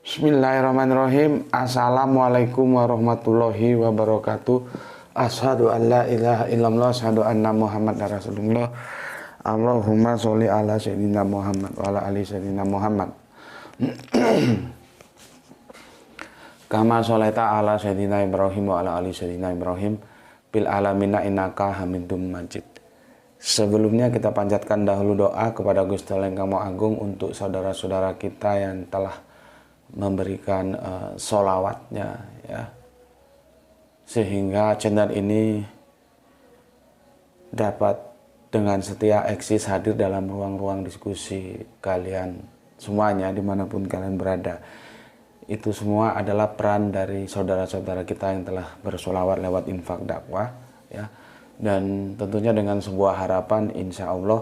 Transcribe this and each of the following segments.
Bismillahirrahmanirrahim. Assalamualaikum warahmatullahi wabarakatuh. Asyhadu an la ilaha illallah, asyhadu anna Muhammadar Rasulullah. Allahumma sholli ala sayyidina Muhammad wa ala ali sayyidina Muhammad. Kama sholaita ala sayyidina Ibrahim wa ala ali sayyidina Ibrahim bil alamina innaka Hamidum Majid. Sebelumnya kita panjatkan dahulu doa kepada Gusti Allah yang Maha Agung untuk saudara-saudara kita yang telah memberikan sholawatnya, ya, sehingga channel ini dapat dengan setia eksis hadir dalam ruang-ruang diskusi kalian semuanya dimanapun kalian berada. Itu semua adalah peran dari saudara-saudara kita yang telah bersholawat lewat infak dakwah, ya, dan tentunya dengan sebuah harapan insya Allah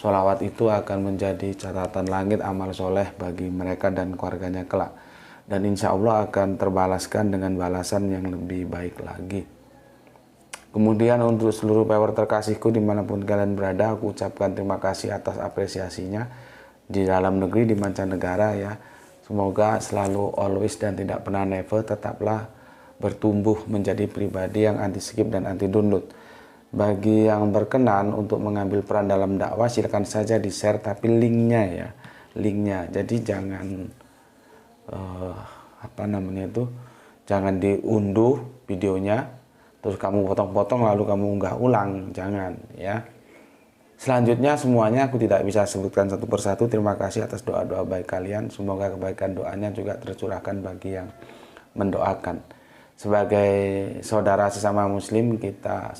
sholawat itu akan menjadi catatan langit amal soleh bagi mereka dan keluarganya kelak. Dan insya Allah akan terbalaskan dengan balasan yang lebih baik lagi. Kemudian untuk seluruh viewer terkasihku dimanapun kalian berada, aku ucapkan terima kasih atas apresiasinya di dalam negeri, di mancanegara, ya. Semoga selalu always dan tidak pernah never tetaplah bertumbuh menjadi pribadi yang anti skip dan anti download. Bagi yang berkenan untuk mengambil peran dalam dakwah, silakan saja di-share, tapi linknya, ya, linknya. Jadi jangan jangan diunduh videonya terus kamu potong-potong lalu kamu unggah ulang, jangan, ya. Selanjutnya semuanya aku tidak bisa sebutkan satu persatu. Terima kasih atas doa-doa baik kalian. Semoga kebaikan doanya juga tercurahkan bagi yang mendoakan. Sebagai saudara sesama muslim, kita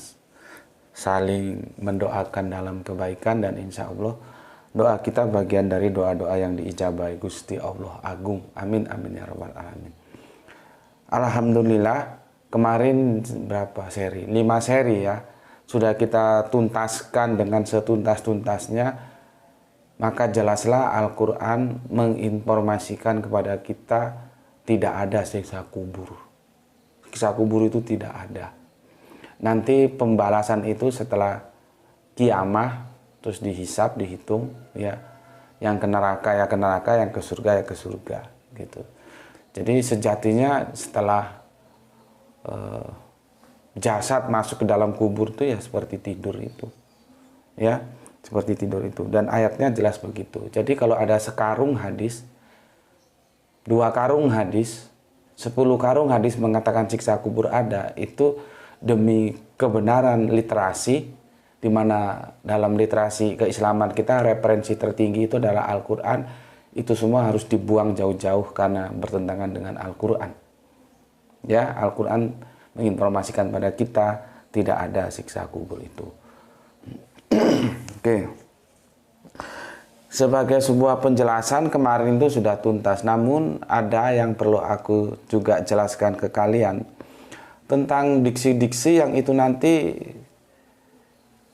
saling mendoakan dalam kebaikan, dan insya Allah doa kita bagian dari doa-doa yang diijabahi Gusti Allah Agung. Amin amin ya rabbal alamin. Alhamdulillah, kemarin berapa seri? 5 seri, ya, sudah kita tuntaskan dengan setuntas-tuntasnya. Maka jelaslah Al-Quran menginformasikan kepada kita tidak ada siksa kubur. Siksa kubur itu tidak ada. Nanti pembalasan itu setelah kiamah, terus dihisab, dihitung, ya. Yang ke neraka ya ke neraka, yang ke surga ya ke surga, gitu. Jadi sejatinya setelah jasad masuk ke dalam kubur itu ya seperti tidur itu, ya, seperti tidur itu. Dan ayatnya jelas begitu. Jadi kalau ada sekarung hadis, 2 karung hadis, 10 karung hadis mengatakan siksa kubur ada, itu demi kebenaran literasi, di mana dalam literasi keislaman kita referensi tertinggi itu adalah Al-Quran. Itu semua harus dibuang jauh-jauh karena bertentangan dengan Al-Quran, ya. Al-Quran menginformasikan pada kita tidak ada siksa kubur itu. Oke. Sebagai sebuah penjelasan, kemarin itu sudah tuntas, namun ada yang perlu aku juga jelaskan ke kalian tentang diksi-diksi yang itu nanti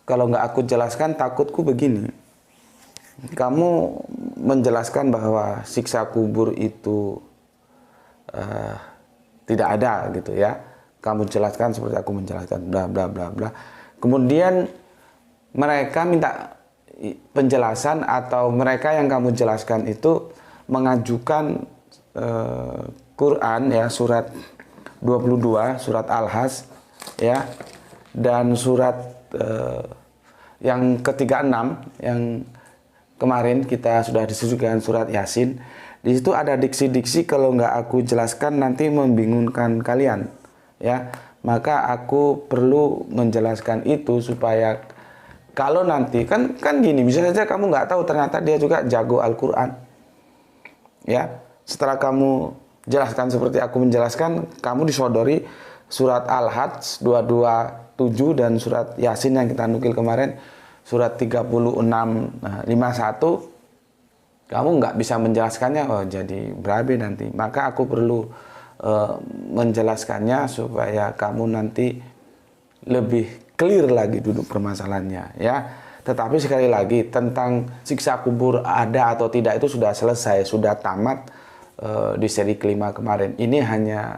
kalau nggak aku jelaskan, takutku begini. Kamu menjelaskan bahwa siksa kubur itu tidak ada, gitu, ya. Kamu jelaskan seperti aku menjelaskan, bla bla bla bla. Kemudian mereka minta penjelasan, atau mereka yang kamu jelaskan itu mengajukan Quran, ya, surat 22, surat Al-Has, ya, dan surat yang ke-36 yang kemarin kita sudah disebutkan, surat Yasin. Di situ ada diksi-diksi kalau nggak aku jelaskan nanti membingungkan kalian, ya. Maka aku perlu menjelaskan itu supaya kalau nanti kan gini, bisa saja kamu nggak tahu ternyata dia juga jago Al-Quran, ya. Setelah kamu jelaskan seperti aku menjelaskan, kamu disodori surat Al-Hajj 227 dan surat Yasin yang kita nukil kemarin, surat 3651, kamu nggak bisa menjelaskannya, oh jadi berabe nanti. Maka aku perlu menjelaskannya supaya kamu nanti lebih clear lagi duduk permasalahannya, ya. Tetapi sekali lagi, tentang siksa kubur ada atau tidak itu sudah selesai, sudah tamat di seri kelima kemarin. Ini hanya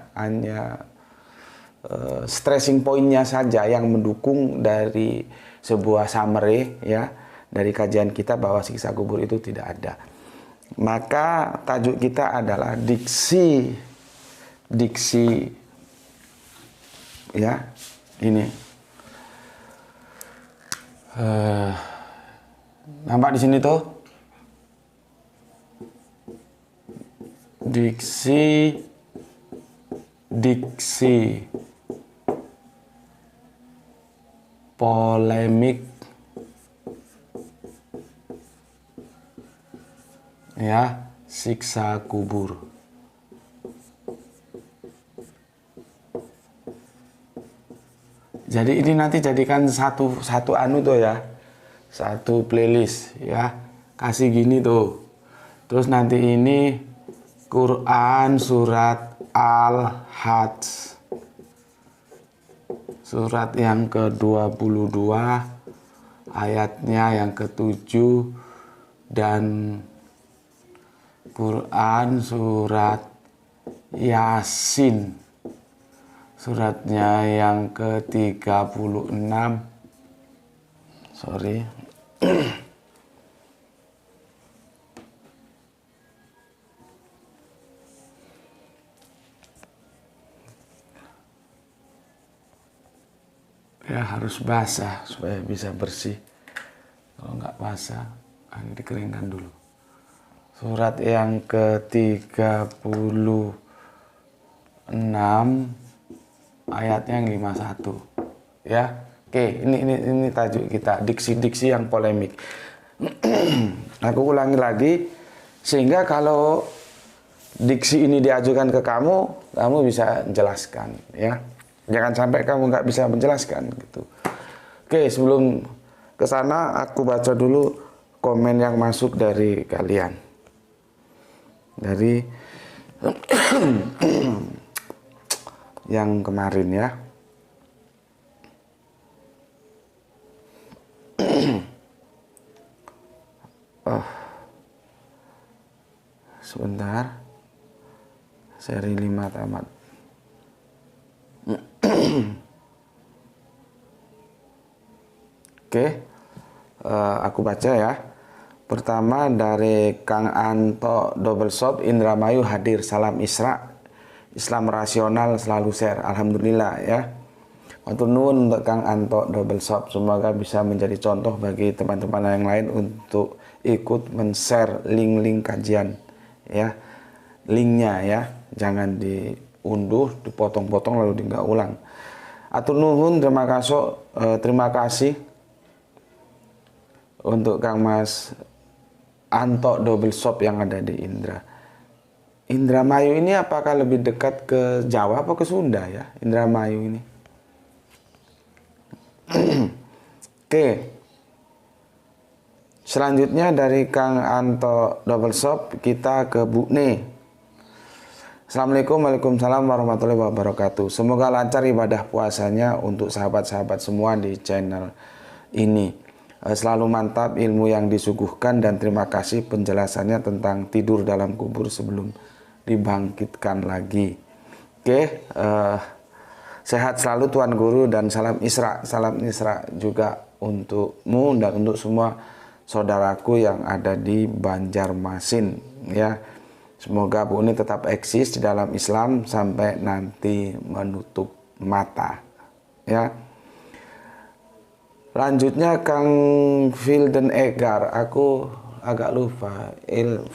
stressing pointnya saja yang mendukung dari sebuah summary, ya, dari kajian kita bahwa siksa kubur itu tidak ada. Maka tajuk kita adalah diksi. Diksi, ya, ini. Nampak di sini tuh? Diksi, diksi, polemik, ya, siksa kubur. Jadi ini nanti jadikan satu anu tuh ya, satu playlist ya, kasih gini tuh. Terus nanti ini Quran surat Al-Hajj, surat yang ke-22, ayatnya yang ke-7, dan Quran surat Yasin, suratnya yang ke-36. Sorry. Ya harus basah supaya bisa bersih. Kalau nggak basah, ini dikeringkan dulu. Surat yang ke-36 ayatnya yang 51. Ya. Oke, ini tajuk kita, diksi-diksi yang polemik. Aku ulangi lagi sehingga kalau diksi ini diajukan ke kamu, kamu bisa menjelaskan, ya. Jangan sampai kamu nggak bisa menjelaskan gitu. Oke, sebelum ke sana aku baca dulu komen yang masuk dari kalian. Dari yang kemarin ya. Sebentar. Seri 5 tamat. Oke, aku baca ya. Pertama dari Kang Anto Double Shop, Indramayu hadir, salam Isra, Islam rasional selalu share, alhamdulillah ya. Matur nuwun untuk Kang Anto Double Shop, semoga bisa menjadi contoh bagi teman-teman yang lain untuk ikut men-share link-link kajian ya, linknya ya, jangan diunduh, dipotong-potong lalu nggak ulang. Atur nuhun, terima kasih untuk Kang Mas Anto Double Shop yang ada di Indramayu ini. Apakah lebih dekat ke Jawa apa ke Sunda ya, Indramayu ini? Oke. Selanjutnya dari Kang Anto Double Shop kita ke Bu Ne. Assalamualaikum, waalaikumsalam warahmatullahi wabarakatuh. Semoga lancar ibadah puasanya untuk sahabat-sahabat semua di channel ini. Selalu mantap ilmu yang disuguhkan dan terima kasih penjelasannya tentang tidur dalam kubur sebelum dibangkitkan lagi. Oke, sehat selalu Tuan Guru dan salam Isra. Salam Isra juga untukmu dan untuk semua saudaraku yang ada di Banjarmasin ya. Semoga Bu ini tetap eksis di dalam Islam sampai nanti menutup mata ya. Lanjutnya Kang Vilden Egar, aku agak lupa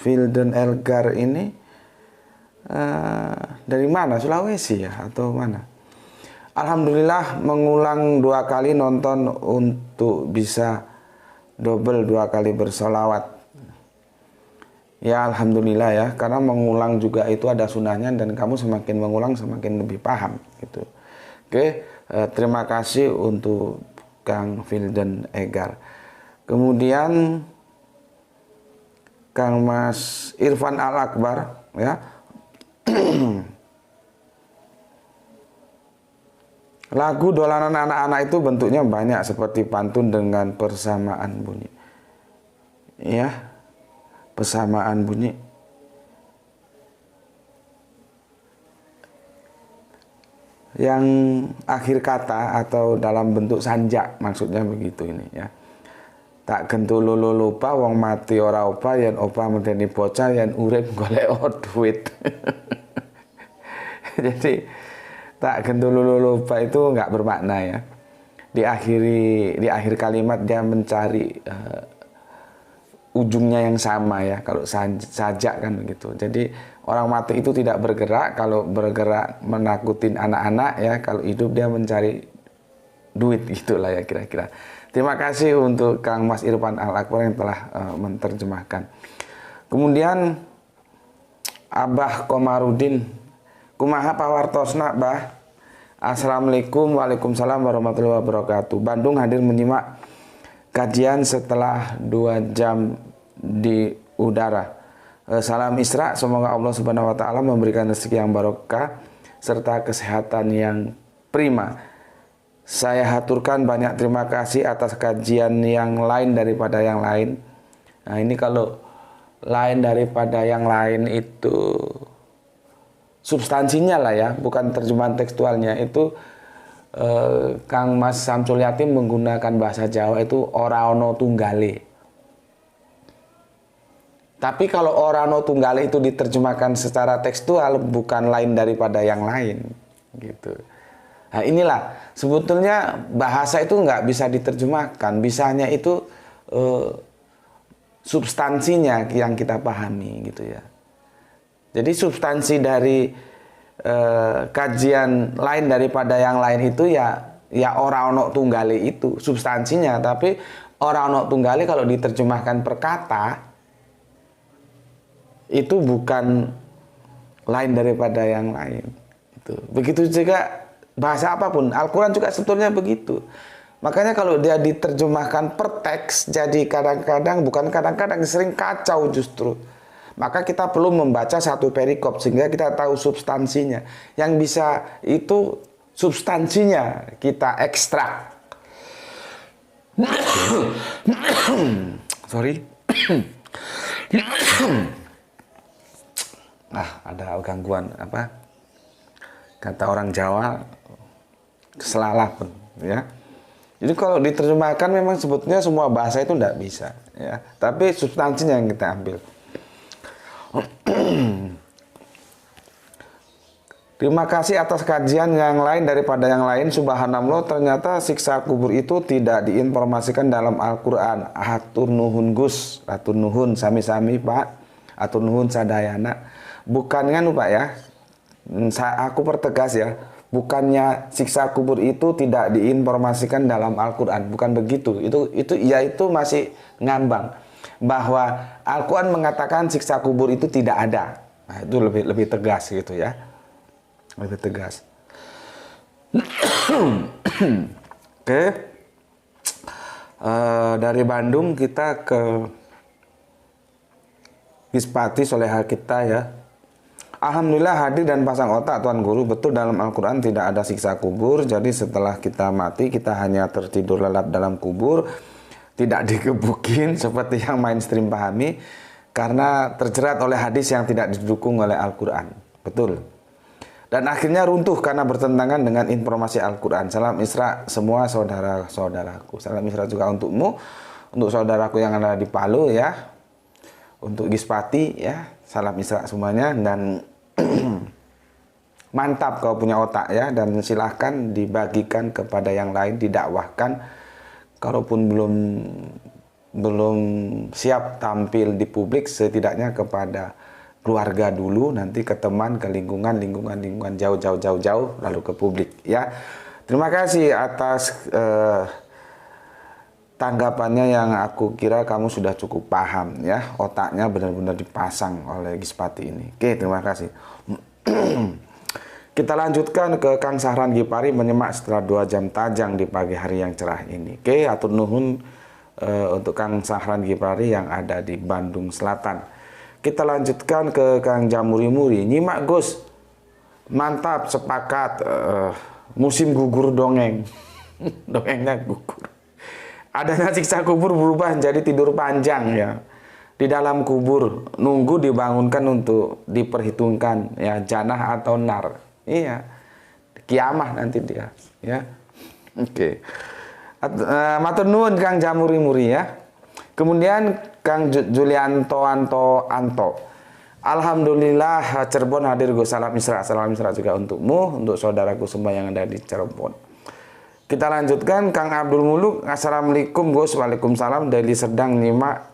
Vilden Elgar ini dari mana, Sulawesi ya atau mana? Alhamdulillah mengulang 2 kali nonton untuk bisa double 2 kali bersolawat. Ya alhamdulillah ya, karena mengulang juga itu ada sunahnya dan kamu semakin mengulang semakin lebih paham gitu. Oke, terima kasih untuk Kang Vilden Egar. Kemudian Kang Mas Irfan Al Akbar ya. Lagu dolanan anak-anak itu bentuknya banyak seperti pantun dengan persamaan bunyi. Ya. Persamaan bunyi. Yang akhir kata atau dalam bentuk sanjak, maksudnya begitu ini ya. Tak gentulu lupa wong mati ora opah yen opah medeni bocah yen urip golek duit. Jadi tak gentulu lupa itu nggak bermakna ya. Di akhir kalimat dia mencari ujungnya yang sama ya, kalau sajak kan begitu. Jadi orang mati itu tidak bergerak, kalau bergerak menakutin anak-anak ya, kalau hidup dia mencari duit, gitulah ya kira-kira. Terima kasih untuk Kang Mas Irfan Al-Akbar yang telah menerjemahkan. Kemudian Abah Komarudin, kumaha pawartosna bah. Assalamualaikum, waalaikumsalam warahmatullahi wabarakatuh. Bandung hadir menyimak kajian setelah 2 jam di udara. Salam Isra, semoga Allah Subhanahu wa taala memberikan rezeki yang barokah serta kesehatan yang prima. Saya haturkan banyak terima kasih atas kajian yang lain daripada yang lain. Nah, ini kalau lain daripada yang lain itu substansinya lah ya, bukan terjemahan tekstualnya. Itu Kang Mas Samsul Yatim menggunakan bahasa Jawa itu ora ono tunggale. Tapi kalau ora ono tunggale itu diterjemahkan secara tekstual, bukan lain daripada yang lain gitu. Nah, inilah sebetulnya bahasa itu nggak bisa diterjemahkan, bisanya itu substansinya yang kita pahami gitu ya. Jadi substansi dari kajian lain daripada yang lain itu ya ora ono tunggale itu substansinya, tapi ora ono tunggale kalau diterjemahkan per kata itu bukan lain daripada yang lain. Itu. Begitu juga bahasa apapun, Al-Quran juga sebetulnya begitu. Makanya kalau dia diterjemahkan per teks, jadi kadang-kadang, bukan kadang-kadang, sering kacau justru. Maka kita perlu membaca satu perikop sehingga kita tahu substansinya. Yang bisa itu substansinya kita ekstrak. Sorry. Ada gangguan apa? Kata orang Jawa, keselalah pun ya. Jadi kalau diterjemahkan memang sebetulnya semua bahasa itu tidak bisa ya. Tapi substansinya yang kita ambil. Terima kasih atas kajian yang lain daripada yang lain. Subhanallah, ternyata siksa kubur itu tidak diinformasikan dalam Al-Quran. Atur nuhun Gus, atur nuhun sami-sami Pak, atur nuhun sadayana. Bukan kan Pak ya, aku pertegas ya, bukannya siksa kubur itu tidak diinformasikan dalam Al-Quran, bukan begitu. Itu masih ngambang bahwa Al-Quran mengatakan siksa kubur itu tidak ada. Nah, itu lebih tegas gitu ya, lebih tegas. Oke, dari Bandung kita ke Gispati Soleha kita ya. Alhamdulillah hadir dan pasang otak Tuan Guru. Betul dalam Al-Quran tidak ada siksa kubur. Jadi setelah kita mati kita hanya tertidur lelap dalam kubur, tidak dikebukin seperti yang mainstream pahami, karena terjerat oleh hadis yang tidak didukung oleh Al-Quran. Betul. Dan akhirnya runtuh karena bertentangan dengan informasi Al-Quran. Salam Isra semua saudara-saudaraku. Salam Isra juga untukmu, untuk saudaraku yang ada di Palu ya, untuk Gispati ya. Salam Isra semuanya. Dan mantap kau punya otak ya, dan silahkan dibagikan kepada yang lain, didakwahkan. Kalaupun belum siap tampil di publik, setidaknya kepada keluarga dulu, nanti ke teman, ke lingkungan jauh, lalu ke publik ya. Terima kasih atas tanggapannya yang aku kira kamu sudah cukup paham ya, otaknya benar-benar dipasang oleh Gispati ini. Oke, terima kasih. Kita lanjutkan ke Kang Sahran Gipari menyemak setelah 2 jam tajang di pagi hari yang cerah ini. Oke, atur nuhun untuk Kang Sahran Gipari yang ada di Bandung Selatan. Kita lanjutkan ke Kang Jamuri-muri. Nyimak Gus, mantap, sepakat. Musim gugur dongeng. Dongengnya gugur. Adanya siksa kubur berubah menjadi tidur panjang ya. Di dalam kubur nunggu dibangunkan untuk diperhitungkan ya, janah atau nar. Iya. Kiamah nanti dia ya. Oke. Matur nuwun Kang Jamuri-muri ya. Kemudian Kang Julianto Anto. Alhamdulillah Cirebon hadir Gus, salam Isra juga untukmu, untuk saudaraku semua yang ada di Cirebon. Kita lanjutkan Kang Abdul Muluk. Assalamualaikum Gus. Waalaikumsalam. Dari Serdang nyimak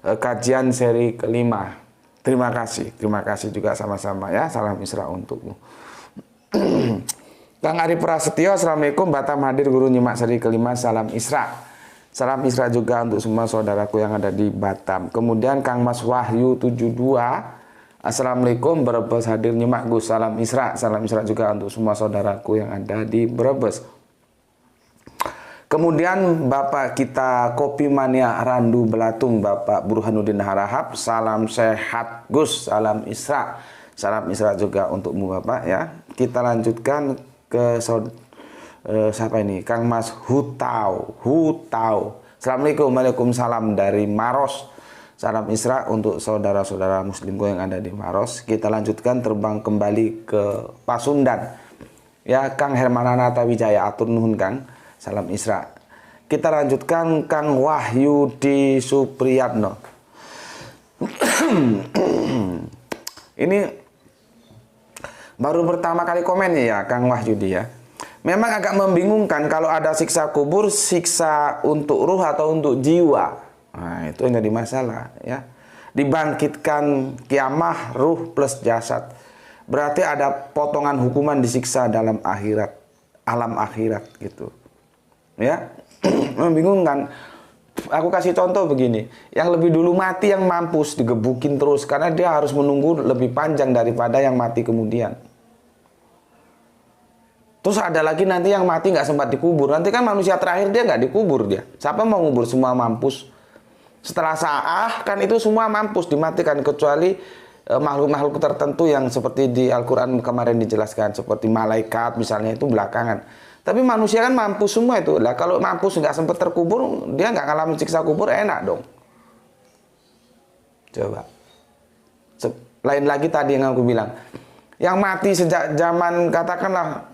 kajian seri kelima. Terima kasih juga sama-sama ya. Salam Isra untukmu. Kang Ari Prasetyo, Assalamualaikum. Batam hadir guru nyimak seri kelima. Salam Isra. Salam Isra juga untuk semua saudaraku yang ada di Batam. Kemudian Kang Mas Wahyu 72. Assalamualaikum. Brebes hadir nyimak Gus. Salam Isra. Salam Isra juga untuk semua saudaraku yang ada di Brebes. Kemudian Bapak kita Kopi Mania Randu Belatung, Bapak Burhanuddin Harahap. Salam sehat Gus. Salam Isra. Salam Isra juga untukmu Bapak ya. Kita lanjutkan ke siapa ini? Kang Mas Hutau. Assalamualaikum. Waalaikumsalam dari Maros. Salam Isra untuk saudara-saudara muslimku yang ada di Maros. Kita lanjutkan terbang kembali ke Pasundan. Ya, Kang Hermanana Tawijaya, atur nuhun Kang. Salam Isra. Kita lanjutkan Kang Wahyudi Supriyatno. Ini baru pertama kali komen ya Kang Wahyudi ya. Memang agak membingungkan kalau ada siksa kubur, siksa untuk ruh atau untuk jiwa. Nah, itu yang jadi masalah ya. Dibangkitkan kiamah ruh plus jasad. Berarti ada potongan hukuman disiksa dalam akhirat, alam akhirat gitu. Ya. Membingungkan. Aku kasih contoh begini, yang lebih dulu mati yang mampus digebukin terus karena dia harus menunggu lebih panjang daripada yang mati kemudian. Terus ada lagi nanti yang mati nggak sempat dikubur. Nanti kan manusia terakhir dia nggak dikubur dia. Siapa mau ngubur? Semua mampus. Setelah sa'ah kan itu semua mampus dimatikan kecuali makhluk-makhluk tertentu yang seperti di Al-Quran kemarin dijelaskan. Seperti malaikat misalnya itu belakangan. Tapi manusia kan mampus semua itu. Lah kalau mampus nggak sempat terkubur, dia nggak ngalamin siksa kubur, enak dong. Coba. Lain lagi tadi yang aku bilang. Yang mati sejak zaman katakanlah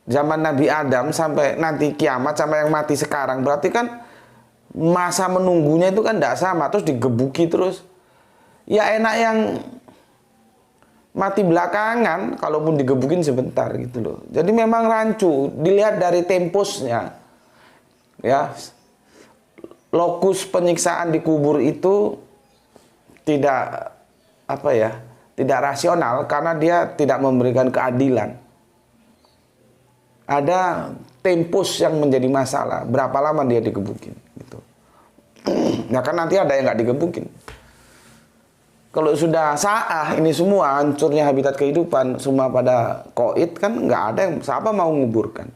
zaman Nabi Adam sampai nanti kiamat, sampai yang mati sekarang, berarti kan masa menunggunya itu kan tidak sama, terus digebuki terus. Ya enak yang mati belakangan, kalaupun digebukin sebentar gitu loh. Jadi memang rancu, dilihat dari tempusnya. Ya, lokus penyiksaan di kubur itu tidak tidak rasional karena dia tidak memberikan keadilan. Ada tempus yang menjadi masalah. Berapa lama dia digebukin gitu. Nah kan nanti ada yang nggak digebukin. Kalau sudah sa'ah ini semua hancurnya habitat kehidupan, semua pada koid kan nggak ada yang siapa mau nguburkan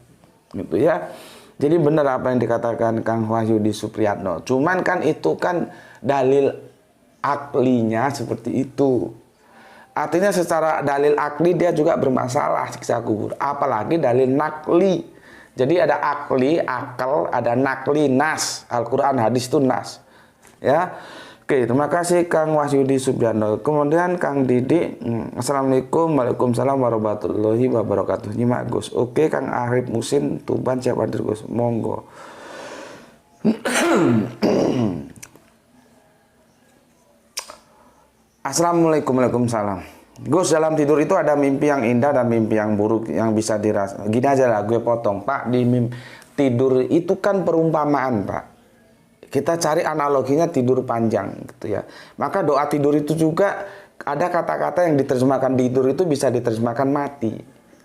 gitu ya. Jadi benar apa yang dikatakan Kang Wahyudi Supriyatno. Cuman kan itu kan dalil aklinya seperti itu. Artinya secara dalil akli dia juga bermasalah siksa kubur. Apalagi dalil nakli. Jadi ada akli, akal, ada nakli, nas. Al-Quran, hadis itu nas. Ya. Oke, terima kasih Kang Wahyudi Supriyatno. Kemudian Kang Didi. Assalamualaikum. Waalaikumsalam warahmatullahi wabarakatuh. Nyimak Gus. Oke, Kang Arif Musin Tuban siap hadir Gus. Monggo. Assalamualaikum. Waalaikumsalam. Gus, dalam tidur itu ada mimpi yang indah dan mimpi yang buruk yang bisa dirasa. Gini aja lah, gue potong. Pak, di mimpi tidur itu kan perumpamaan, Pak. Kita cari analoginya tidur panjang, gitu ya. Maka doa tidur itu juga ada kata-kata yang diterjemahkan tidur itu bisa diterjemahkan mati.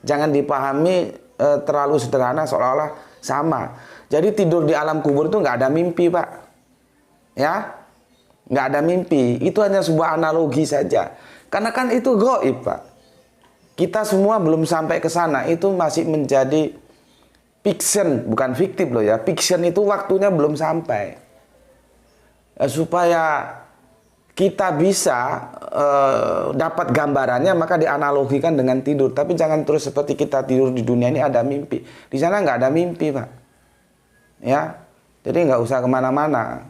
Jangan dipahami terlalu sederhana seolah-olah sama. Jadi tidur di alam kubur itu nggak ada mimpi, Pak. Ya? Nggak ada mimpi, itu hanya sebuah analogi saja. Karena kan itu gaib, Pak. Kita semua belum sampai ke sana, itu masih menjadi fiction, bukan fiktif loh ya. Fiction itu waktunya belum sampai. Supaya kita bisa dapat gambarannya, maka dianalogikan dengan tidur. Tapi jangan terus seperti kita tidur di dunia ini ada mimpi. Di sana nggak ada mimpi, Pak. Ya, jadi nggak usah kemana-mana.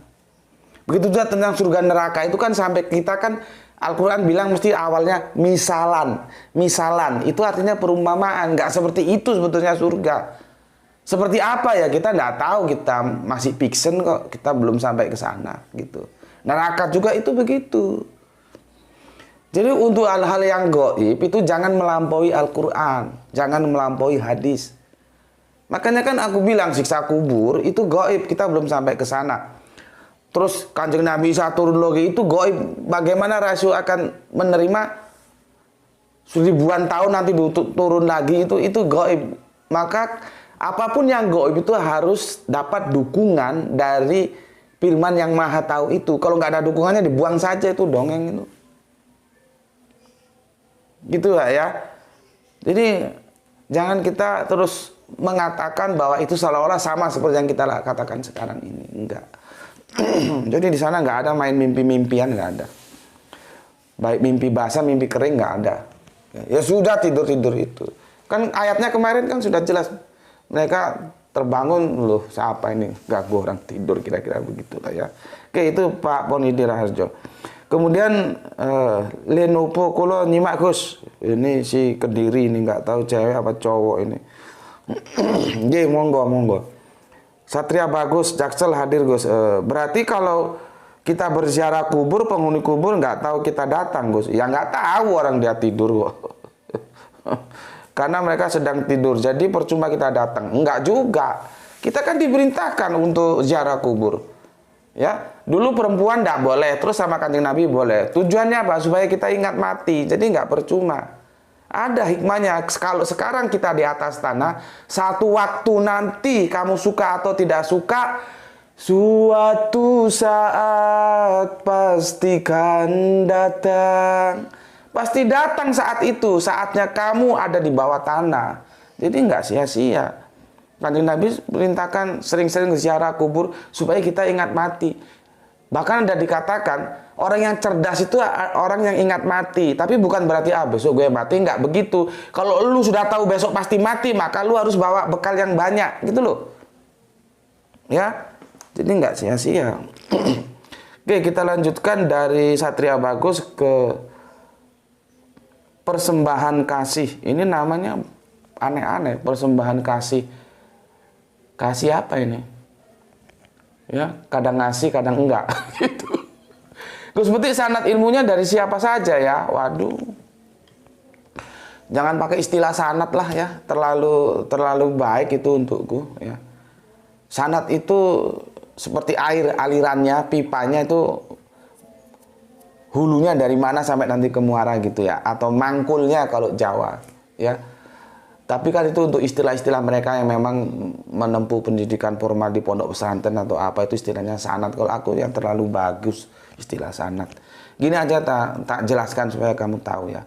Begitu juga tentang surga neraka itu kan sampai kita kan Al-Quran bilang mesti awalnya misalan. Misalan itu artinya perumpamaan. Nggak seperti itu sebetulnya surga. Seperti apa ya kita nggak tahu, kita masih fiction kok, kita belum sampai ke sana gitu. Neraka juga itu begitu. Jadi untuk hal-hal yang gaib itu jangan melampaui Al-Quran, jangan melampaui hadis. Makanya kan aku bilang siksa kubur itu gaib, kita belum sampai ke sana. Terus Kanjeng Nabi Isa turun lagi itu gaib. Bagaimana Rasul akan menerima ribuan tahun nanti turun lagi itu gaib. Maka apapun yang gaib itu harus dapat dukungan dari firman yang Maha Tahu itu. Kalau nggak ada dukungannya dibuang saja, itu dongeng itu. Gitu lah ya. Jadi jangan kita terus mengatakan bahwa itu seolah-olah sama seperti yang kita katakan sekarang ini. Enggak. Jadi di sana nggak ada main mimpi-mimpian, nggak ada. Baik mimpi basah, mimpi kering nggak ada. Ya sudah, tidur-tidur itu. Kan ayatnya kemarin kan sudah jelas. Mereka terbangun, loh siapa ini ganggu orang tidur, kira-kira begitulah ya. Oke, itu Pak Ponidi Raharjo. Kemudian Lenovo kulo nyimak Gus. Ini si Kediri ini, nggak tahu cewek apa cowok ini. Nggih, monggo. Satria Bagus, Jaksel hadir Gus. Berarti kalau kita berziarah kubur, penghuni kubur nggak tahu kita datang Gus. Ya nggak tahu orang dia tidur kok. Karena mereka sedang tidur, jadi percuma kita datang. Enggak juga. Kita kan diperintahkan untuk ziarah kubur. Ya, dulu perempuan nggak boleh, terus sama Kanjeng Nabi boleh. Tujuannya apa? Supaya kita ingat mati. Jadi nggak percuma. Ada hikmahnya. Kalau sekarang kita di atas tanah, satu waktu nanti kamu suka atau tidak suka, suatu saat pastikan datang. Pasti datang saat itu, saatnya kamu ada di bawah tanah. Jadi nggak sia-sia. Kanjeng Nabi perintahkan sering-sering ziarah kubur supaya kita ingat mati. Bahkan ada dikatakan orang yang cerdas itu orang yang ingat mati. Tapi bukan berarti besok gue mati, nggak begitu. Kalau lu sudah tahu besok pasti mati, maka lu harus bawa bekal yang banyak, gitu loh. Ya, jadi nggak sia-sia. Oke, kita lanjutkan dari Satria Bagus ke persembahan kasih. Ini namanya aneh-aneh, persembahan kasih. Kasih apa ini? Ya, kadang ngasih, kadang enggak. Gitu. Gus Putih sanad ilmunya dari siapa saja ya? Waduh. Jangan pakai istilah sanad lah ya, terlalu baik itu untukku ya. Sanad itu seperti air, alirannya, pipanya itu hulunya dari mana sampai nanti ke muara gitu ya, atau mangkulnya kalau Jawa ya. Tapi kan itu untuk istilah-istilah mereka yang memang menempuh pendidikan formal di pondok pesantren atau apa, itu istilahnya sanad. Kalau aku yang terlalu bagus istilah sanad. Gini aja tak jelaskan supaya kamu tahu ya.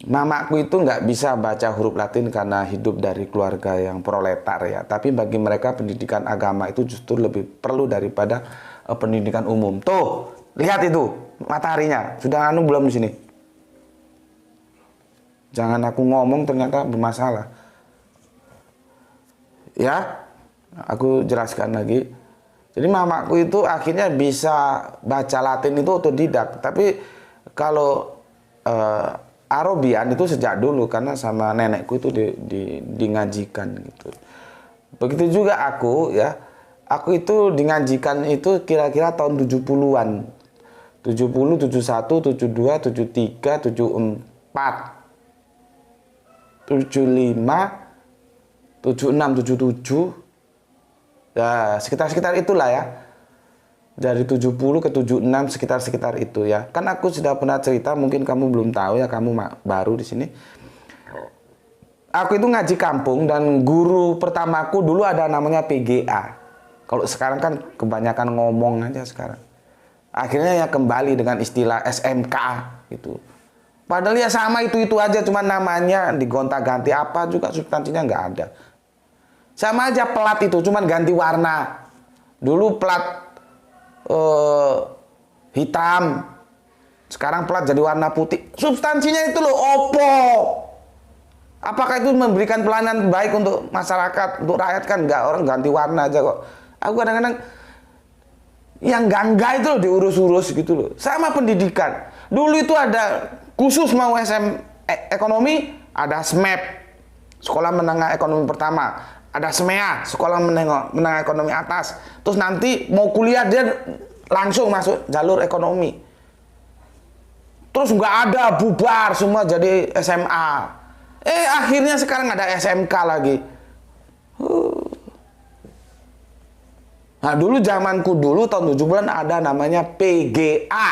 Mamaku itu nggak bisa baca huruf Latin karena hidup dari keluarga yang proletar ya. Tapi bagi mereka pendidikan agama itu justru lebih perlu daripada pendidikan umum. Tuh, lihat itu mataharinya. Sudah belum di sini? Jangan aku ngomong ternyata bermasalah. Ya, aku jelaskan lagi. Jadi mamaku itu akhirnya bisa baca Latin itu otodidak. Tapi kalau Arabian itu sejak dulu karena sama nenekku itu di ngajikan gitu. Begitu juga aku ya. Aku itu ngajikan itu kira-kira tahun 70-an. 70, 71, 72, 73, 74. 75, 76, 77, ya sekitar itulah ya. Dari 70 ke 76 sekitar itu ya. Kan aku sudah pernah cerita, mungkin kamu belum tahu ya, kamu baru di sini. Aku itu ngaji kampung dan guru pertamaku dulu ada namanya PGA. Kalau sekarang kan kebanyakan ngomong aja sekarang. Akhirnya ya kembali dengan istilah SMK gitu. Padahal ya sama itu aja, cuma namanya digonta-ganti, apa juga substansinya nggak ada. Sama aja plat itu, cuma ganti warna. Dulu plat hitam, sekarang plat jadi warna putih. Substansinya itu loh, opo. Apakah itu memberikan pelayanan baik untuk masyarakat, untuk rakyat? Kan nggak, orang ganti warna aja kok. Aku kadang-kadang yang enggak itu loh diurus-urus gitu loh. Sama pendidikan. Dulu itu ada khusus mau SM ekonomi, ada SMAP. sekolah menengah ekonomi pertama. Ada SMEA, sekolah menengah ekonomi atas. Terus nanti mau kuliah dia langsung masuk jalur ekonomi. Terus nggak ada, bubar semua jadi SMA. Akhirnya sekarang ada SMK lagi. Nah dulu zamanku dulu tahun 70-an ada namanya PGA.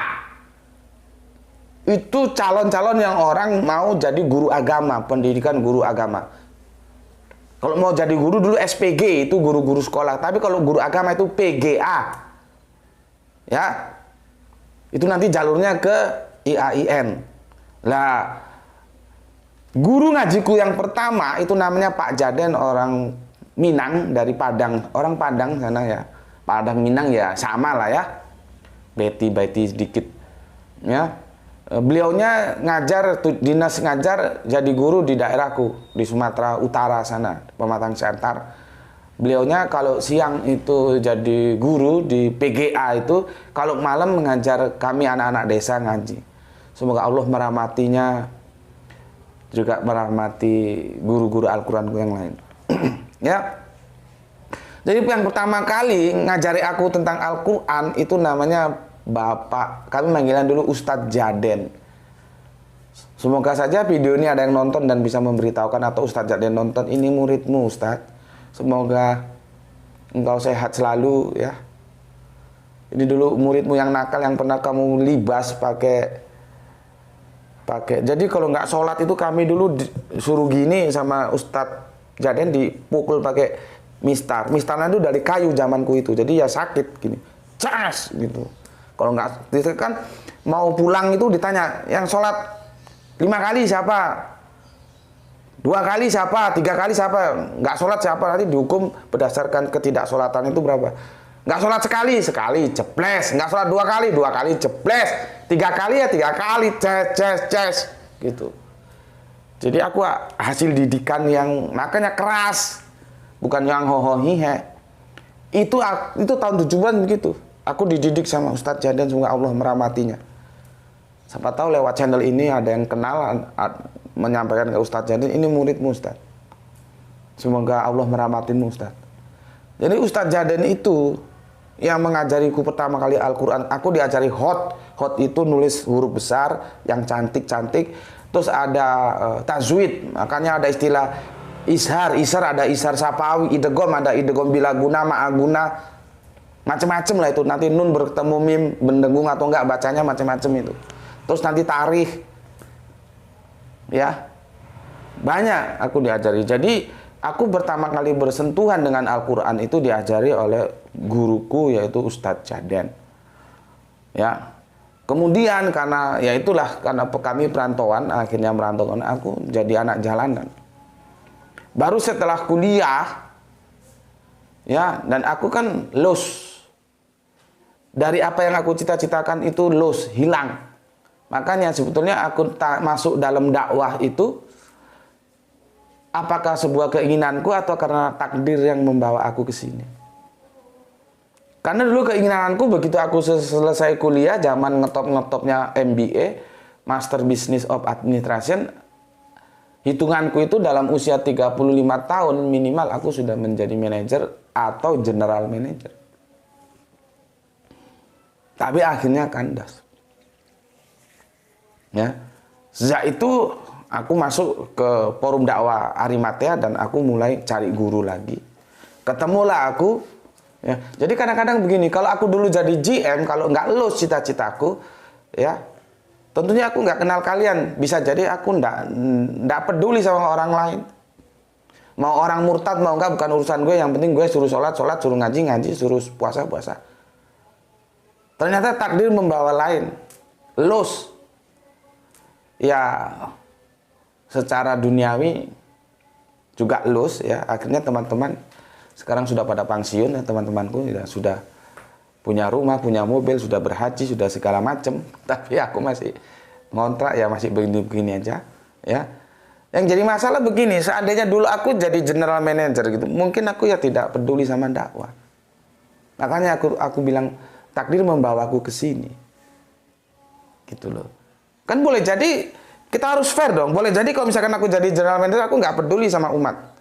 Itu calon-calon yang orang mau jadi guru agama, pendidikan guru agama. Kalau mau jadi guru dulu SPG, itu guru-guru sekolah. Tapi kalau guru agama itu PGA. Ya. Itu nanti jalurnya ke IAIN. Lah, guru ngajiku yang pertama itu namanya Pak Jaden, orang Minang dari Padang. Orang Padang sana ya. Padang Minang ya sama lah ya. Beti sedikit. Ya. Beliaunya ngajar, dinas ngajar jadi guru di daerahku di Sumatera Utara sana, Pematang Siantar. Beliaunya kalau siang itu jadi guru di PGA itu, kalau malam mengajar kami anak-anak desa ngaji. Semoga Allah merahmatinya, juga merahmati guru-guru Al-Quranku yang lain. Ya. Jadi yang pertama kali ngajari aku tentang Al-Quran itu namanya Bapak, kami manggilan dulu Ustadz Jaden. Semoga saja video ini ada yang nonton dan bisa memberitahukan, atau Ustadz Jaden nonton, ini muridmu Ustadz. Semoga engkau sehat selalu ya. Ini dulu muridmu yang nakal yang pernah kamu libas pakai. Jadi kalau nggak sholat itu kami dulu suruh gini sama Ustadz Jaden, dipukul pakai mistar. Mistarnya itu dari kayu zamanku itu. Jadi ya sakit gini. Cas gitu. Kalau nggak, kan mau pulang itu ditanya, yang sholat 5 kali siapa? 2 kali siapa? 3 kali siapa? Nggak sholat siapa? Nanti dihukum berdasarkan ketidaksolatan itu berapa? Nggak sholat sekali, ceples. Nggak sholat 2 kali, ceples. 3 kali ya 3 kali, ces, gitu. Jadi aku hasil didikan yang makanya keras, bukan yang hohohihe. Itu tahun 70-an begitu. Aku dididik sama Ustadz Jaden, semoga Allah merahmatinya. Siapa tahu lewat channel ini ada yang kenal, menyampaikan ke Ustadz Jaden, ini muridmu Ustadz. Semoga Allah merahmatimu Ustadz. Jadi Ustadz Jaden itu yang mengajariku pertama kali Al-Quran. Aku diajari hot itu nulis huruf besar yang cantik-cantik. Terus ada tajwid, makanya ada istilah ishar ada ishar sapawi, idegom ada idegom bilaguna, ma'aguna, macam-macam lah itu. Nanti nun bertemu mim, bendengung atau enggak bacanya macam-macam itu. Terus nanti tarikh, ya banyak aku diajari. Jadi aku pertama kali bersentuhan dengan Al-Quran itu diajari oleh guruku, yaitu Ustadz Jaden. Ya, kemudian karena ya itulah, karena kami perantauan, akhirnya merantaukan aku jadi anak jalanan. Baru setelah kuliah, ya, dan aku kan los. Dari apa yang aku cita-citakan itu los, hilang. Makanya sebetulnya aku tak masuk dalam dakwah itu, apakah sebuah keinginanku atau karena takdir yang membawa aku ke sini. Karena dulu keinginanku begitu aku selesai kuliah, zaman ngetop-ngetopnya MBA, Master Business of Administration, hitunganku itu dalam usia 35 tahun minimal aku sudah menjadi manajer atau general manager. Tapi akhirnya kandas. Ya. Sejak itu aku masuk ke forum dakwah Arimatea dan aku mulai cari guru lagi. Ketemulah aku. Ya. Jadi kadang-kadang begini, kalau aku dulu jadi GM, kalau nggak lulus cita-citaku, ya tentunya aku nggak kenal kalian. Bisa jadi aku nggak peduli sama orang lain. Mau orang murtad mau nggak bukan urusan gue. Yang penting gue suruh sholat, suruh ngaji, suruh puasa. Ternyata takdir membawa lain. Los. Ya, secara duniawi juga los ya. Akhirnya teman-teman sekarang sudah pada pensiun ya, teman-temanku ya, sudah punya rumah, punya mobil, sudah berhaji, sudah segala macam. Tapi aku masih ngontrak ya, masih begini-begini aja ya. Yang jadi masalah begini, seandainya dulu aku jadi general manager gitu, mungkin aku ya tidak peduli sama dakwah. Makanya aku bilang takdir membawaku ke sini. Gitu loh. Kan boleh jadi kita harus fair dong. Boleh jadi kalau misalkan aku jadi general manager, aku nggak peduli sama umat.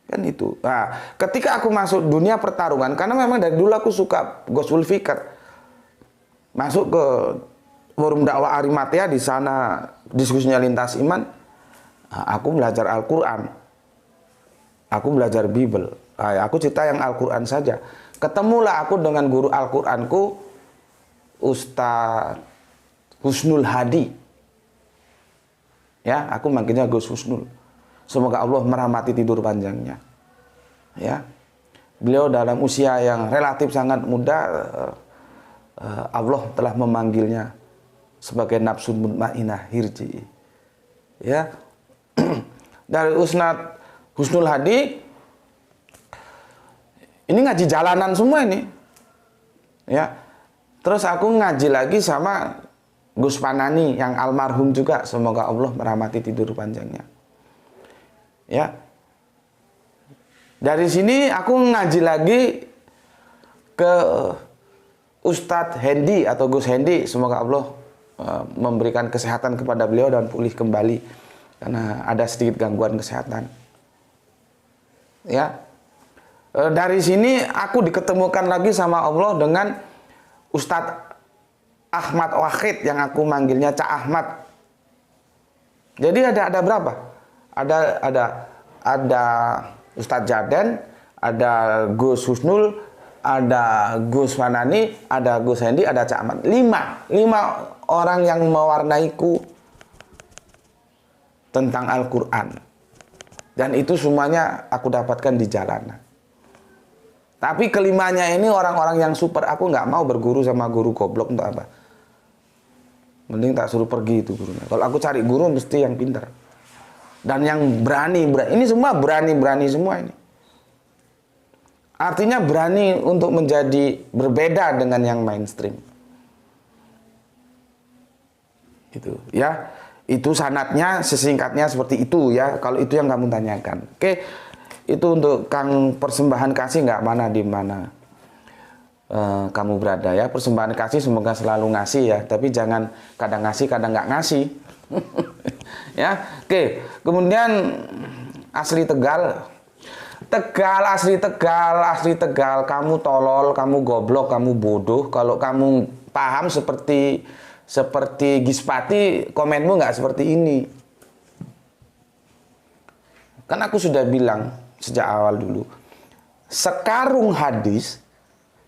Kan itu. Nah, ketika aku masuk dunia pertarungan, karena memang dari dulu aku suka Ghosul Fikr. Masuk ke forum dakwah Arimatea, di sana diskusinya lintas iman. Nah, aku belajar Al-Quran. Aku belajar Bible. Nah, aku cerita yang Al-Quran saja. Ketemulah aku dengan guru Al-Quranku, Ustadz Husnul Hadi. Ya, aku manggilnya Gus Husnul. Semoga Allah merahmati tidur panjangnya. Ya, beliau dalam usia yang relatif sangat muda, Allah telah memanggilnya sebagai nafsun mutmainah hirji. Ya, dari Ustadz Husnul Hadi ini ngaji jalanan semua ini. Ya, terus aku ngaji lagi sama Gus Panani yang almarhum juga, semoga Allah merahmati tidur panjangnya. Ya, dari sini aku ngaji lagi ke Ustadz Hendi atau Gus Hendi, semoga Allah memberikan kesehatan kepada beliau dan pulih kembali karena ada sedikit gangguan kesehatan. Ya, dari sini aku diketemukan lagi sama Allah dengan Ustadz Ahmad Wahid yang aku manggilnya Cak Ahmad. Jadi ada berapa? Ada Ustadz Jaden, ada Gus Husnul, ada Gus Fanani, ada Gus Hendi, ada Cak Ahmad. Lima orang yang mewarnaiku tentang Al-Quran. Dan itu semuanya aku dapatkan di jalanan. Tapi kelimanya ini orang-orang yang super. Aku nggak mau berguru sama guru goblok untuk apa. Mending tak suruh pergi itu gurunya. Kalau aku cari guru mesti yang pintar. Dan yang berani. Ini semua berani semua ini. Artinya berani untuk menjadi berbeda dengan yang mainstream. Itu ya. Itu sanatnya sesingkatnya seperti itu ya. Kalau itu yang kamu tanyakan. Oke. Itu untuk Kang persembahan kasih, nggak mana di mana kamu berada ya. Persembahan kasih semoga selalu ngasih ya. Tapi jangan kadang ngasih kadang nggak ngasih. Ya. Oke. Kemudian asli Tegal. Asli Tegal, kamu tolol, kamu goblok, kamu bodoh. Kalau kamu paham seperti Gispati, komenmu nggak seperti ini. Kan aku sudah bilang sejak awal dulu, sekarung hadis,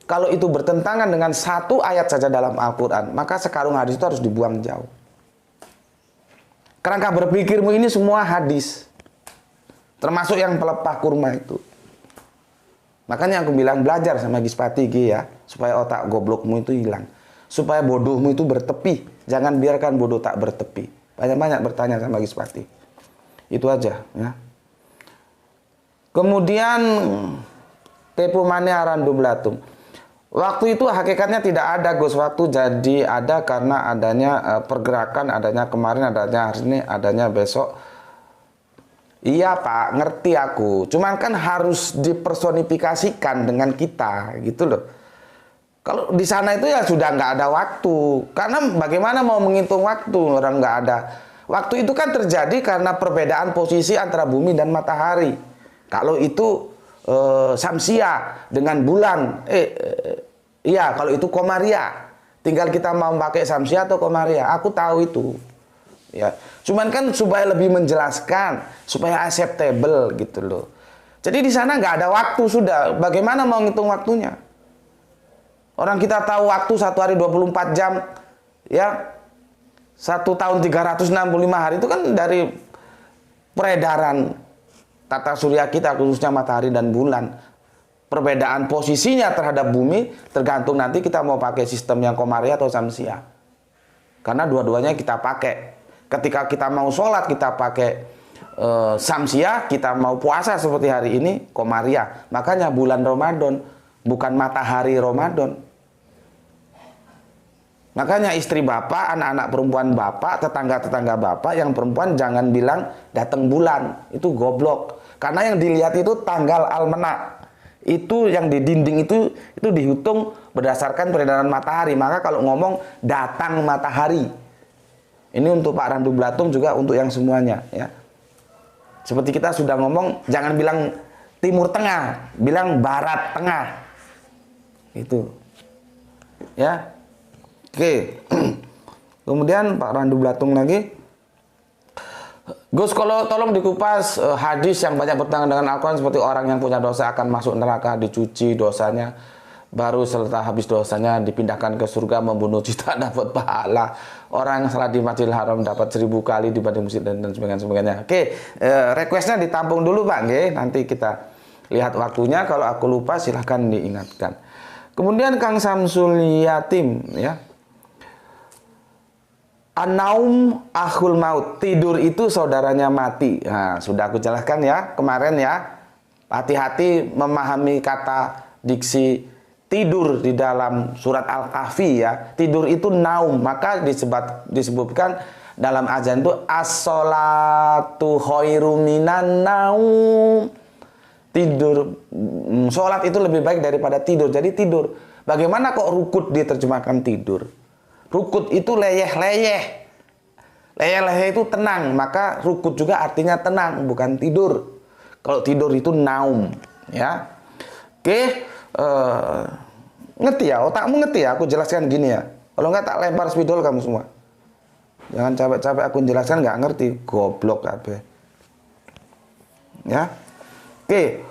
kalau itu bertentangan dengan satu ayat saja dalam Al-Quran, maka sekarung hadis itu harus dibuang jauh. Kerangka berpikirmu ini semua hadis, termasuk yang pelepah kurma itu. Makanya aku bilang belajar sama Gispati ya, supaya otak goblokmu itu hilang, supaya bodohmu itu bertepi. Jangan biarkan bodoh tak bertepi. Banyak-banyak bertanya sama Gispati. Itu aja ya. Kemudian tepu mane arandum latum. Waktu itu hakikatnya tidak ada Gus, waktu jadi ada karena adanya pergerakan, adanya kemarin, adanya hari ini, adanya besok. Iya Pak, ngerti aku. Cuman kan harus dipersonifikasikan dengan kita gitu loh. Kalau di sana itu ya sudah nggak ada waktu. Karena bagaimana mau menghitung waktu, orang nggak ada. Waktu itu kan terjadi karena perbedaan posisi antara bumi dan matahari. Kalau itu Samsia dengan bulan, iya kalau itu Komaria. Tinggal kita mau pakai Samsia atau Komaria. Aku tahu itu. Ya, cuman kan supaya lebih menjelaskan, supaya acceptable gitu loh. Jadi di sana nggak ada waktu sudah. Bagaimana mau ngitung waktunya? Orang kita tahu waktu 1 hari 24 jam, ya 1 tahun 365 hari itu kan dari peredaran tata surya kita, khususnya matahari dan bulan. Perbedaan posisinya terhadap bumi tergantung nanti kita mau pakai sistem yang Komaria atau Samsia. Karena dua-duanya kita pakai. Ketika kita mau sholat kita pakai Samsia, kita mau puasa seperti hari ini Komaria. Makanya bulan Ramadan bukan matahari Ramadan. Makanya istri bapak, anak-anak perempuan bapak, tetangga-tetangga bapak yang perempuan jangan bilang datang bulan, itu goblok. Karena yang dilihat itu tanggal almanak. Itu yang di dinding itu dihitung berdasarkan peredaran matahari. Maka kalau ngomong datang matahari, Ini untuk Pak Randu Blatung juga untuk yang semuanya ya. Seperti kita sudah ngomong, jangan bilang Timur Tengah, bilang Barat Tengah. Itu. Ya. Oke. Kemudian Pak Randu Blatung lagi. Gus, kalau tolong dikupas hadis yang banyak bertentangan dengan Al-Quran, seperti orang yang punya dosa akan masuk neraka, dicuci dosanya, baru setelah habis dosanya dipindahkan ke surga, membunuh cita dapat pahala. Orang yang salat di Masjidil Haram dapat 1000 kali dibanding masjid dan sebagainya. Oke, requestnya ditampung dulu Pak, nggih. Nanti kita lihat waktunya. Kalau aku lupa silahkan diingatkan. Kemudian Kang Samsul Yatim ya. An-naum akhul maut, tidur itu saudaranya mati. Nah, sudah aku jelaskan ya kemarin ya. Hati-hati memahami kata diksi tidur di dalam surat Al-Kahfi ya. Tidur itu naum, maka disebutkan dalam azan itu as-sholatu khairum minan naum. Tidur, sholat itu lebih baik daripada tidur. Jadi tidur. Bagaimana kok rukut diterjemahkan tidur? Rukut itu leyeh-leyeh. Leyeh-leyeh itu tenang, maka rukut juga artinya tenang, bukan tidur. Kalau tidur itu naum, ya. Oke, ngerti ya, otakmu ngerti ya, aku jelaskan gini ya. Kalau nggak tak lempar spidol kamu semua. Jangan capek-capek aku jelaskan nggak ngerti, goblok kabeh. Ya. Oke.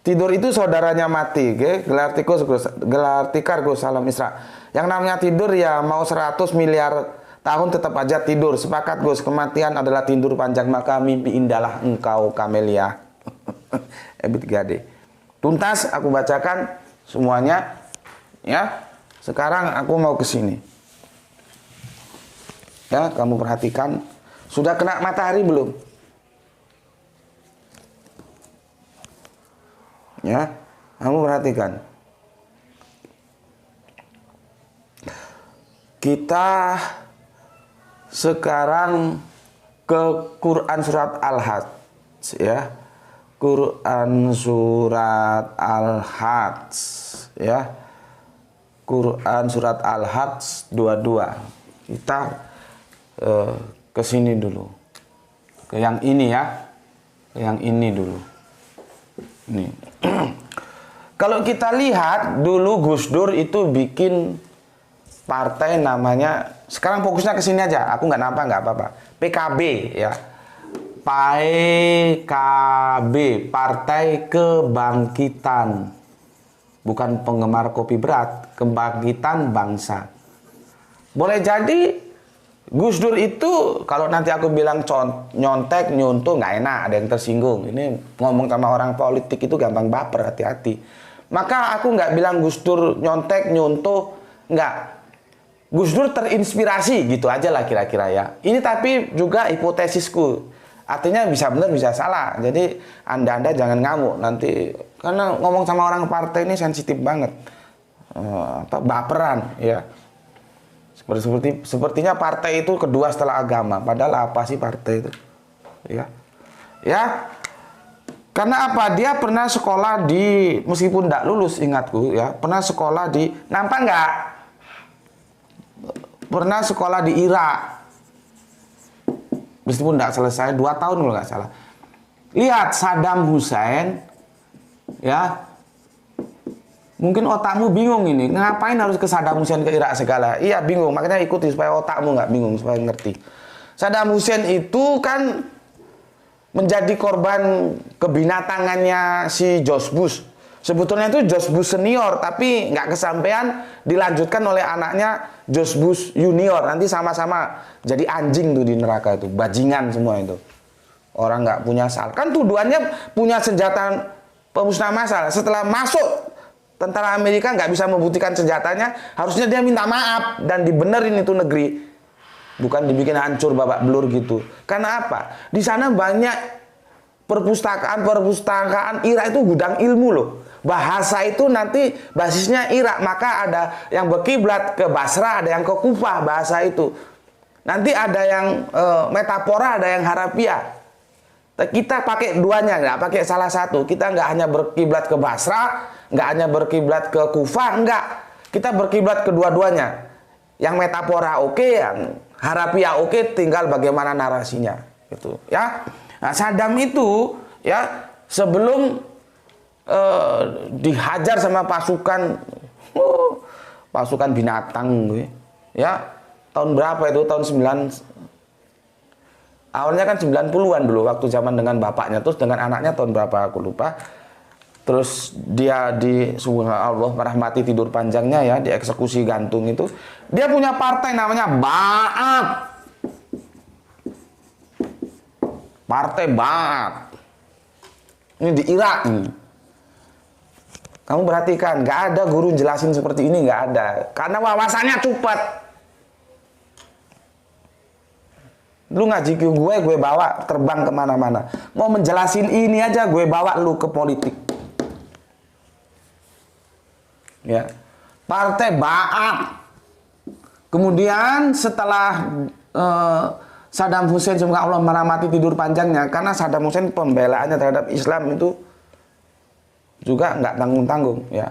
Tidur itu saudaranya mati, oke? Gelartikar Gus salam Isra. Yang namanya tidur ya mau 100 miliar tahun tetap aja tidur. Sepakat Gus, kematian adalah tidur panjang, maka mimpi indahlah engkau Kamelia. Ebit Gade. Tuntas aku bacakan semuanya ya. Sekarang aku mau ke sini. Ya, kamu perhatikan. Sudah kena matahari belum? Ya, kamu perhatikan. Kita sekarang ke Quran surat Al-Hajj ya. Quran surat Al-Hajj ya. Quran surat Al-Hajj 22. Kita ke sini dulu. Ke yang ini ya. Ke yang ini dulu. Ini. Kalau kita lihat dulu Gus Dur itu bikin partai namanya, sekarang fokusnya ke sini aja, aku nggak nampak nggak apa-apa. PKB ya. PKB, Partai Kebangkitan. Bukan penggemar kopi berat, kebangkitan bangsa. Boleh jadi Gus Dur itu kalau nanti aku bilang nyontek, nyuntuh nggak enak, ada yang tersinggung. Ini ngomong sama orang politik itu gampang baper, hati-hati. Maka aku nggak bilang Gus Dur nyontek, nyuntuh, nggak. Gus Dur terinspirasi gitu aja lah kira-kira ya. Ini tapi juga hipotesisku. Artinya bisa benar bisa salah. Jadi Anda jangan ngamuk nanti, karena ngomong sama orang partai ini sensitif banget. Baperan ya. Sepertinya partai itu kedua setelah agama. Padahal apa sih partai itu? Ya. Ya. Karena apa? Dia pernah sekolah di, meskipun tidak lulus ingatku ya, pernah sekolah di, nampak nggak? Pernah sekolah di Irak. Meskipun tidak selesai, 2 tahun kalau nggak salah. Lihat Saddam Hussein, ya. Mungkin otakmu bingung ini, ngapain harus ke Saddam Hussein ke Irak segala? Iya bingung, makanya ikuti supaya otakmu nggak bingung, supaya ngerti. Saddam Hussein itu kan menjadi korban kebinatangannya si George Bush. Sebetulnya itu George Bush senior, tapi nggak kesampaian, dilanjutkan oleh anaknya George Bush junior. Nanti sama-sama jadi anjing tuh di neraka itu, bajingan semua itu. Orang nggak punya salah. Kan tuduhannya punya senjata pemusnah massal. Setelah masuk tentara Amerika nggak bisa membuktikan senjatanya, harusnya dia minta maaf dan dibenerin itu negeri. Bukan dibikin hancur babak belur gitu. Karena apa? Di sana banyak perpustakaan Irak itu gudang ilmu loh. Bahasa itu nanti basisnya Irak, maka ada yang berkiblat ke Basra, ada yang ke Kufah bahasa itu. Nanti ada yang metafora, ada yang harafiah. Kita pakai duanya, nggak pakai salah satu. Kita nggak hanya berkiblat ke Basra, nggak hanya berkiblat ke Kufah, nggak. Kita berkiblat kedua-duanya. Yang metafora oke, yang harafiah oke, tinggal bagaimana narasinya, gitu ya. Nah, Saddam itu ya sebelum dihajar sama pasukan binatang, ya tahun berapa itu, tahun 9 awalnya kan 90-an dulu waktu zaman dengan bapaknya, terus dengan anaknya tahun berapa aku lupa. Terus dia subhanallah merahmati tidur panjangnya ya, dieksekusi gantung itu. Dia punya partai namanya Ba'ath. Partai Ba'ath. Ini di Irak nih. Kamu perhatikan, nggak ada guru jelasin seperti ini, nggak ada. Karena wawasannya cepat. Lu ngaji ke gue bawa terbang kemana-mana. Mau menjelasin ini aja, gue bawa lu ke politik. Ya, partai Ba'ath. Kemudian setelah Saddam Hussein, semoga Allah merahmati tidur panjangnya, karena Saddam Hussein pembelaannya terhadap Islam itu juga nggak tanggung-tanggung, ya.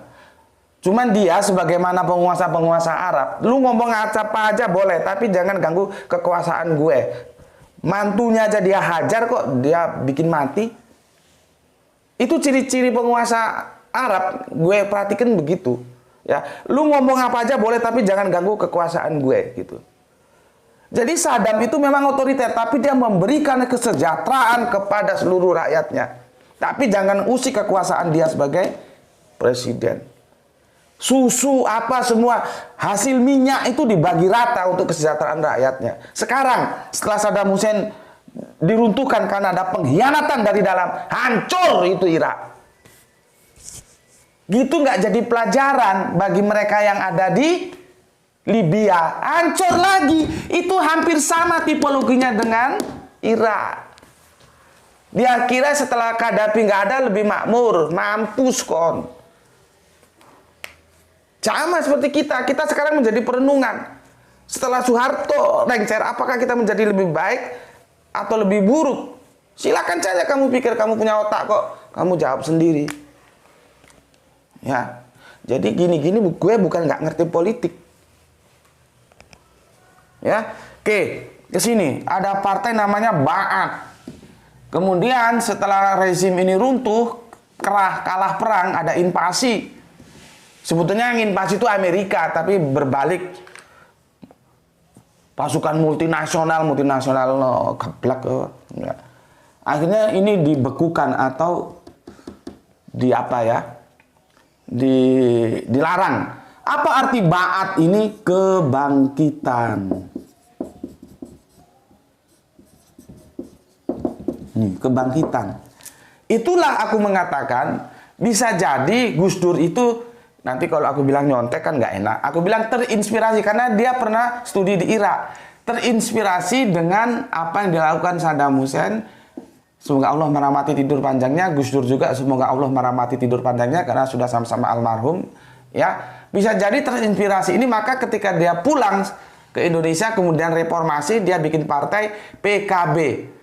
Cuman dia sebagaimana penguasa-penguasa Arab, lu ngomong apa aja boleh, tapi jangan ganggu kekuasaan gue. Mantunya aja dia hajar kok, dia bikin mati. Itu ciri-ciri penguasa Arab, gue perhatikan begitu. Ya, lu ngomong apa aja boleh, tapi jangan ganggu kekuasaan gue, gitu. Jadi Saddam itu memang otoriter, tapi dia memberikan kesejahteraan kepada seluruh rakyatnya. Tapi jangan usik kekuasaan dia sebagai presiden. Susu apa semua hasil minyak itu dibagi rata untuk kesejahteraan rakyatnya. Sekarang setelah Saddam Hussein diruntuhkan karena ada pengkhianatan dari dalam, hancur itu Irak. Gitu nggak jadi pelajaran bagi mereka yang ada di Libya. Hancur lagi. Itu hampir sama tipologinya dengan Irak. Dia kira setelah Gaddafi nggak ada lebih makmur, mampus kon. Sama seperti kita sekarang menjadi perenungan. Setelah Soeharto lengser, apakah kita menjadi lebih baik atau lebih buruk? Silakan saja kamu pikir, kamu punya otak kok. Kamu jawab sendiri. Ya, jadi gini-gini gue bukan nggak ngerti politik. Ya, oke, ke sini ada partai namanya Ba'ath. Kemudian setelah rezim ini runtuh, kalah perang, ada invasi. Sebetulnya yang invasi itu Amerika, tapi berbalik. Pasukan multinasional geblak. Ya. Akhirnya ini dibekukan atau dilarang. Apa arti Ba'ath ini? Kebangkitan. Kebangkitan. Itulah aku mengatakan, bisa jadi Gus Dur itu, nanti kalau aku bilang nyontek kan nggak enak. Aku bilang terinspirasi karena dia pernah studi di Irak. Terinspirasi dengan apa yang dilakukan Saddam Hussein. Semoga Allah merahmati tidur panjangnya. Gus Dur juga semoga Allah merahmati tidur panjangnya karena sudah sama-sama almarhum. Ya, bisa jadi terinspirasi ini, maka ketika dia pulang ke Indonesia kemudian reformasi, dia bikin partai PKB.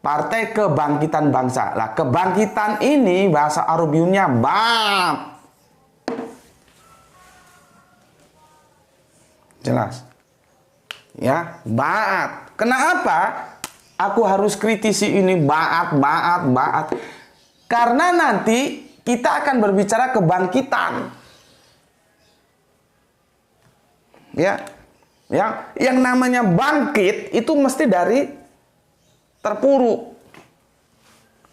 Partai Kebangkitan Bangsa. Lah, kebangkitan ini bahasa Arabinya Ba'ath. Jelas? Ya, Ba'ath. Kenapa aku harus kritisi ini Ba'ath? Karena nanti kita akan berbicara kebangkitan. Ya. Yang namanya bangkit itu mesti dari terpuruk.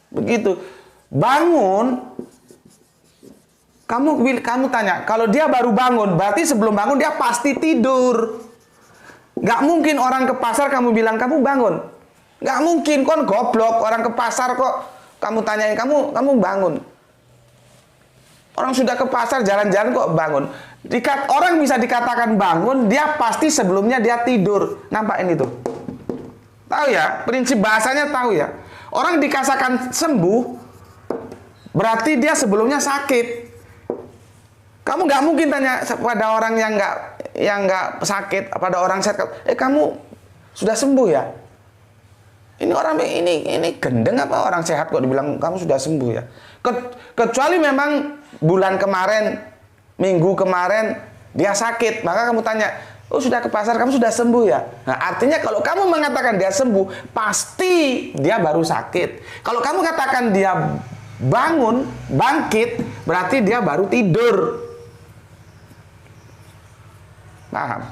Begitu. Bangun, kamu tanya, kalau dia baru bangun, berarti sebelum bangun dia pasti tidur. Gak mungkin orang ke pasar kamu bilang kamu bangun. Gak mungkin, kon goblok. Orang ke pasar kok kamu tanyain kamu bangun. Orang sudah ke pasar jalan-jalan kok bangun. Orang bisa dikatakan bangun, dia pasti sebelumnya dia tidur. Nampak ini tuh? Tahu ya, prinsip bahasanya tahu ya. Orang dikatakan sembuh, berarti dia sebelumnya sakit. Kamu nggak mungkin tanya pada orang yang nggak sakit, pada orang sehat, kamu sudah sembuh ya? Ini orang ini gendeng apa orang sehat kok dibilang kamu sudah sembuh ya? Kecuali memang bulan kemarin, minggu kemarin dia sakit, maka kamu tanya, Oh, sudah ke pasar, kamu sudah sembuh ya? Nah, artinya kalau kamu mengatakan dia sembuh, pasti dia baru sakit. Kalau kamu katakan dia bangun, bangkit, berarti dia baru tidur. Paham?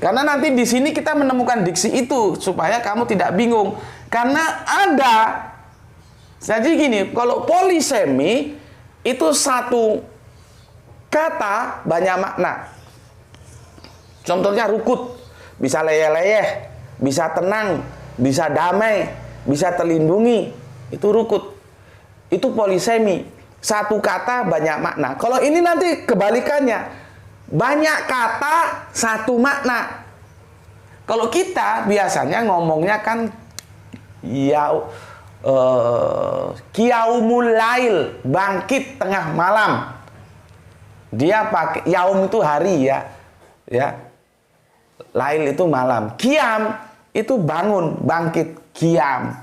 Karena nanti di sini kita menemukan diksi itu supaya kamu tidak bingung. Karena ada, jadi gini, kalau polisemi itu satu kata banyak makna. Contohnya rukut, bisa leyeh-leyeh, bisa tenang, bisa damai, bisa terlindungi. Itu rukut. Itu polisemi. Satu kata banyak makna. Kalau ini nanti kebalikannya. Banyak kata satu makna. Kalau kita biasanya ngomongnya kan Qiyaumul lail, bangkit tengah malam. Dia pakai yaum itu hari ya. Ya. Lail itu malam. Qiyam itu bangun, bangkit, qiyam.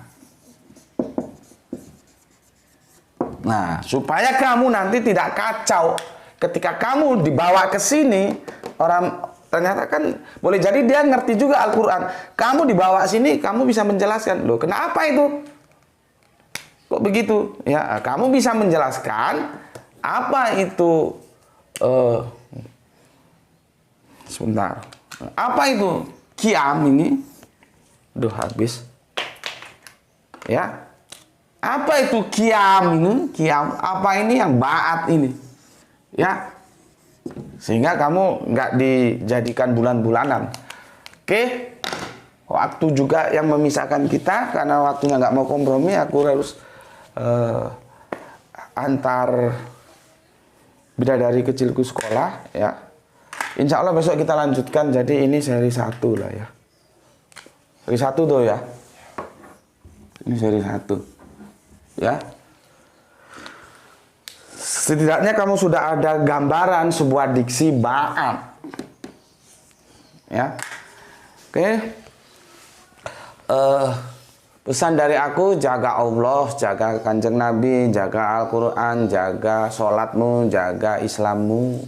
Nah, supaya kamu nanti tidak kacau ketika kamu dibawa ke sini, orang ternyata kan boleh jadi dia ngerti juga Al-Qur'an. Kamu dibawa sini, kamu bisa menjelaskan, "Loh, kenapa itu? Kok begitu?" Ya, kamu bisa menjelaskan apa itu sebentar. Apa itu qiyam ini? Duh, habis. Ya. Apa itu qiyam ini? Qiyam, apa ini yang ba'at ini? Ya. Sehingga kamu nggak dijadikan bulan-bulanan. Oke. Waktu juga yang memisahkan kita, karena waktunya nggak mau kompromi, aku harus antar bidadari kecilku sekolah, ya. Insya Allah besok kita lanjutkan. Jadi ini seri 1 lah ya. Seri 1 tuh ya. Ini seri 1. Ya. Setidaknya kamu sudah ada gambaran sebuah diksi ba'at. Ya. Oke. Pesan dari aku, jaga Allah, jaga Kanjeng Nabi, jaga Al-Quran, jaga sholatmu, jaga Islammu,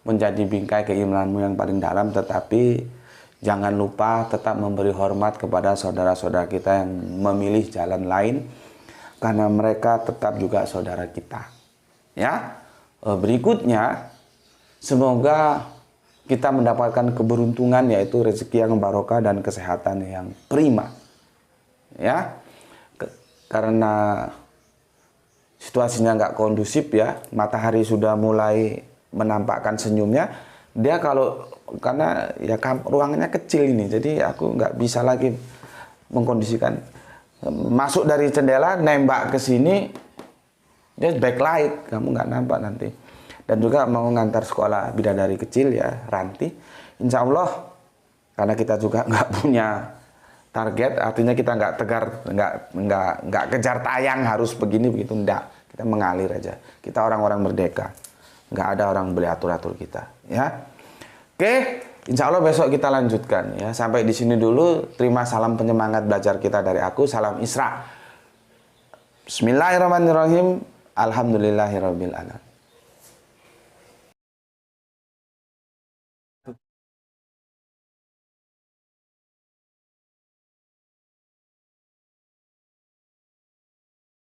menjadi bingkai keimananmu yang paling dalam. Tetapi jangan lupa tetap memberi hormat kepada saudara-saudara kita yang memilih jalan lain, karena mereka tetap juga saudara kita. Ya, berikutnya semoga kita mendapatkan keberuntungan, yaitu rezeki yang barokah dan kesehatan yang prima. Ya, karena situasinya nggak kondusif ya, matahari sudah mulai menampakkan senyumnya. Dia karena ya ruangannya kecil ini, jadi aku nggak bisa lagi mengkondisikan. Masuk dari jendela, nembak ke sini, dia backlight, kamu nggak nampak nanti. Dan juga mau ngantar sekolah bidadari kecil ya, Ranti. Insya Allah, karena kita juga nggak punya target, artinya kita nggak tegar, nggak kejar tayang harus begini begitu, enggak. Kita mengalir aja. Kita orang-orang merdeka, nggak ada orang boleh atur-atur kita, ya. Oke, insya Allah besok kita lanjutkan ya. Sampai di sini dulu. Terima salam penyemangat belajar kita dari aku. Salam Isra. Bismillahirrahmanirrahim. Alhamdulillahirabbil alamin.